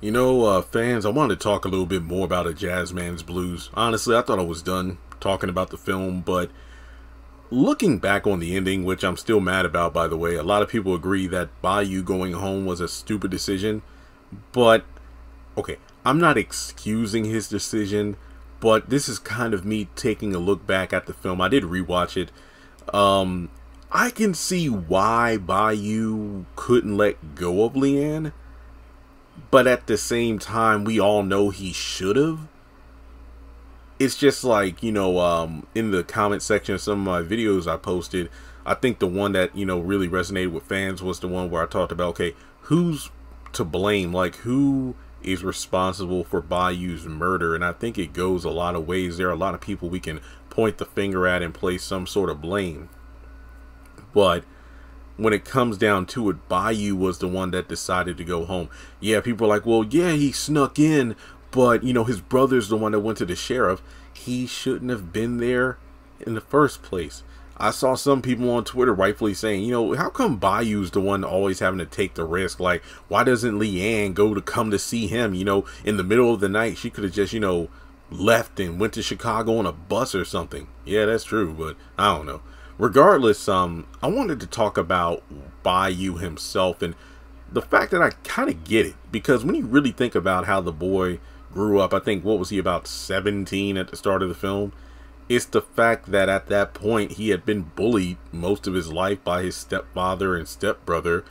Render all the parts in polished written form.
Fans, I wanted to talk a little bit more about A Jazzman's Blues. Honestly, I thought I was done talking about the film, but looking back on the ending, which I'm still mad about, by the way, a lot of people agree that Bayou going home was a stupid decision. But, okay, I'm not excusing his decision, but this is kind of me taking a look back at the film. I did rewatch it. I can see why Bayou couldn't let go of Leanne, but at the same time, we all know he should have. It's just like, in the comment section of some of my videos I posted, I think the one that, really resonated with fans was the one where I talked about, okay, who's to blame? Like, who is responsible for Bayou's murder? And I think it goes a lot of ways. There are a lot of people we can point the finger at and place some sort of blame. But when it comes down to it, Bayou was the one that decided to go home. Yeah, people are like, well, yeah, he snuck in, but, his brother's the one that went to the sheriff. He shouldn't have been there in the first place. I saw some people on Twitter rightfully saying, how come Bayou's the one always having to take the risk? Like, why doesn't Leanne come to see him, in the middle of the night? She could have just, left and went to Chicago on a bus or something. Yeah, that's true, but I don't know. Regardless, I wanted to talk about Bayou himself and the fact that I kind of get it, because when you really think about how the boy grew up, I think, what was he, about 17 at the start of the film? It's the fact that at that point he had been bullied most of his life by his stepfather and stepbrother,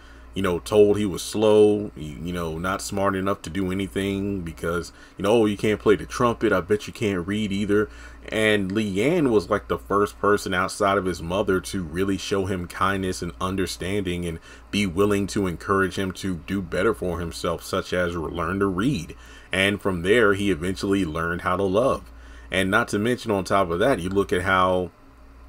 told he was slow, not smart enough to do anything because, oh, you can't play the trumpet, I bet you can't read either. And Leanne was like the first person outside of his mother to really show him kindness and understanding and be willing to encourage him to do better for himself, such as learn to read. And from there, he eventually learned how to love. And not to mention, on top of that, you look at how,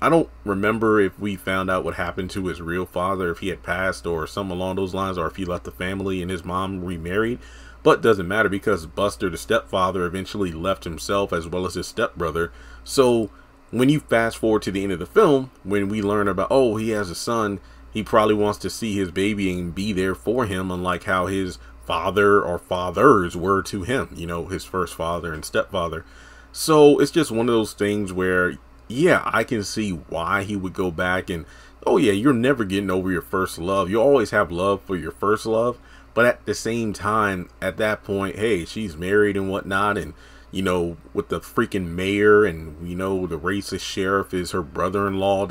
I don't remember if we found out what happened to his real father, if he had passed or something along those lines, or if he left the family and his mom remarried. But it doesn't matter because Buster, the stepfather, eventually left himself as well as his stepbrother. So when you fast forward to the end of the film, when we learn about, oh, he has a son, he probably wants to see his baby and be there for him, unlike how his father or fathers were to him, his first father and stepfather. So it's just one of those things where, yeah, I can see why he would go back and, oh yeah, you're never getting over your first love. You always have love for your first love. But at the same time, at that point, hey, she's married and whatnot. And, with the freaking mayor and, the racist sheriff is her brother-in-law.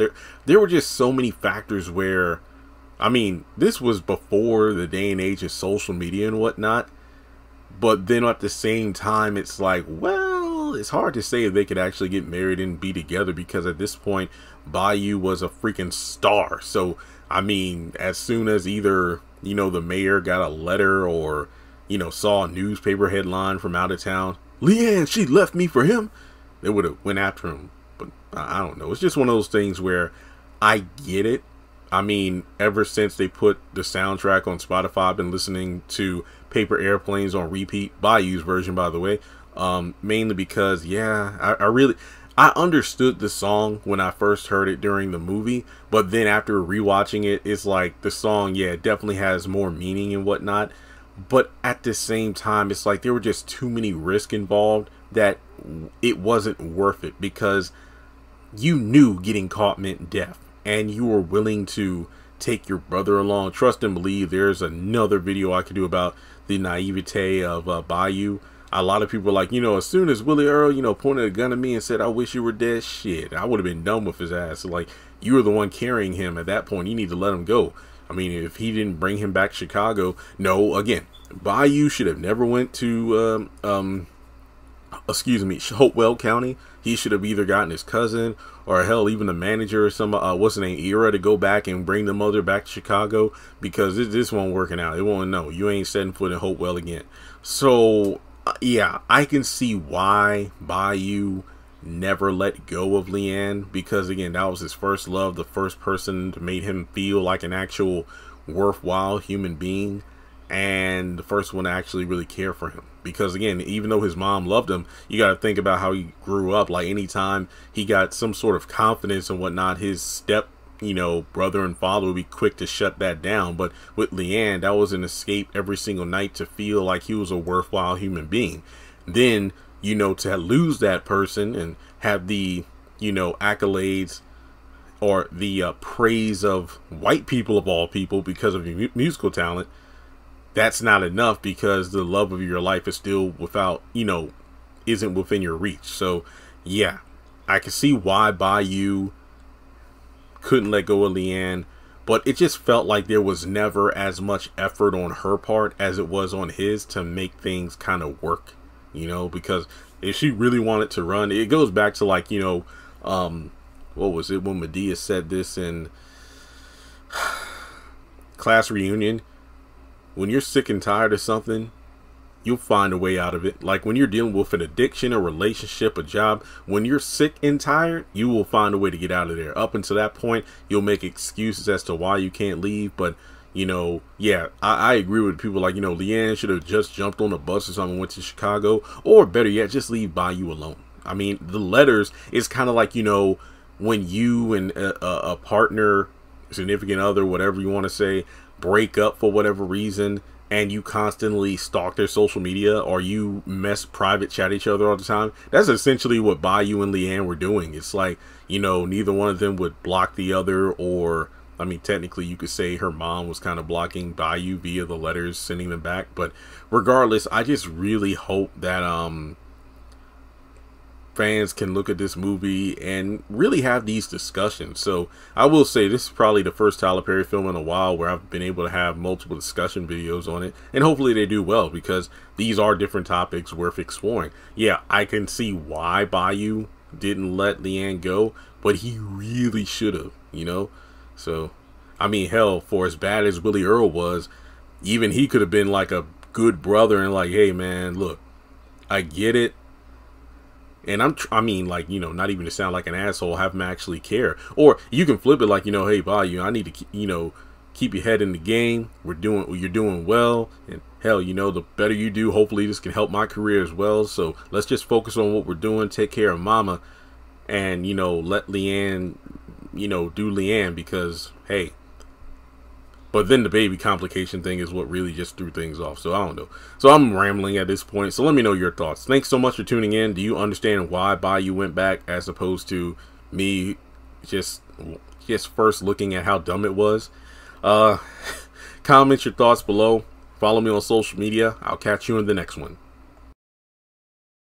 There were just so many factors where, I mean, this was before the day and age of social media and whatnot. But then at the same time, it's like, well, it's hard to say if they could actually get married and be together because at this point, Bayou was a freaking star. So, I mean, as soon as either, the mayor got a letter or, saw a newspaper headline from out of town, Leanne, she left me for him, they would have went after him. But I don't know. It's just one of those things where I get it. I mean, ever since they put the soundtrack on Spotify, I've been listening to Paper Airplanes on repeat, Bayou's version, by the way, mainly because, yeah, I understood the song when I first heard it during the movie, but then after rewatching it, it's like the song, yeah, it definitely has more meaning and whatnot, but at the same time, it's like there were just too many risks involved that it wasn't worth it because you knew getting caught meant death. And you were willing to take your brother along. Trust and believe. There's another video I could do about the naivete of Bayou. A lot of people are like, as soon as Willie Earl, pointed a gun at me and said, I wish you were dead, shit, I would have been done with his ass. So, like, you were the one carrying him at that point. You need to let him go. I mean, if he didn't bring him back to Chicago, no, again, Bayou should have never went to, Hopewell County. He should have either gotten his cousin or hell, even the manager or some, what's the name, Era, to go back and bring the mother back to Chicago because this won't working out. It won't, no, you ain't setting foot in Hopewell again. So, yeah, I can see why Bayou never let go of Leanne because, again, that was his first love, the first person that made him feel like an actual worthwhile human being. And the first one to actually really care for him. Because again, even though his mom loved him, you got to think about how he grew up. Like anytime he got some sort of confidence and whatnot, his you know, brother and father would be quick to shut that down. But with Leanne, that was an escape every single night to feel like he was a worthwhile human being. Then, you know, to lose that person and have the, you know, accolades or the praise of white people of all people because of your musical talent, that's not enough, because the love of your life is still without, you know, isn't within your reach. So yeah, I can see why Bayou couldn't let go of Leanne, but it just felt like there was never as much effort on her part as it was on his to make things kind of work, you know, because if she really wanted to run, it goes back to, like, you know, what was it when Medea said this in Class Reunion? When you're sick and tired of something, you'll find a way out of it. Like when you're dealing with an addiction, a relationship, a job, when you're sick and tired, you will find a way to get out of there. Up until that point, you'll make excuses as to why you can't leave. But, you know, yeah, I agree with people like, you know, Leanne should have just jumped on a bus or something and went to Chicago, or better yet, just leave Bayou alone. I mean, the letters is kind of like, you know, when you and a partner, significant other, whatever you want to say, break up for whatever reason, and you constantly stalk their social media, or you private chat each other all the time. That's essentially what Bayou and Leanne were doing. It's like, you know, neither one of them would block the other, or, I mean, technically you could say her mom was kind of blocking Bayou via the letters, sending them back. But regardless, I just really hope that fans can look at this movie and really have these discussions. So I will say this is probably the first Tyler Perry film in a while where I've been able to have multiple discussion videos on it, and hopefully they do well, because these are different topics worth exploring. Yeah, I can see why Bayou didn't let Leanne go, but he really should have, you know. So I mean, hell, for as bad as Willie Earl was, even he could have been like a good brother and like, hey man, look, I get it. And I mean, like, you know, not even to sound like an asshole, have him actually care. Or you can flip it like, you know, hey, Bayou, I need to, you know, keep your head in the game. You're doing well. And hell, you know, the better you do, hopefully this can help my career as well. So let's just focus on what we're doing. Take care of mama. And, you know, let Leanne, you know, do Leanne, because, hey. But then the baby complication thing is what really just threw things off. So I don't know. So I'm rambling at this point. So let me know your thoughts. Thanks so much for tuning in. Do you understand why Bayou went back, as opposed to me just first looking at how dumb it was? Comment your thoughts below. Follow me on social media. I'll catch you in the next one.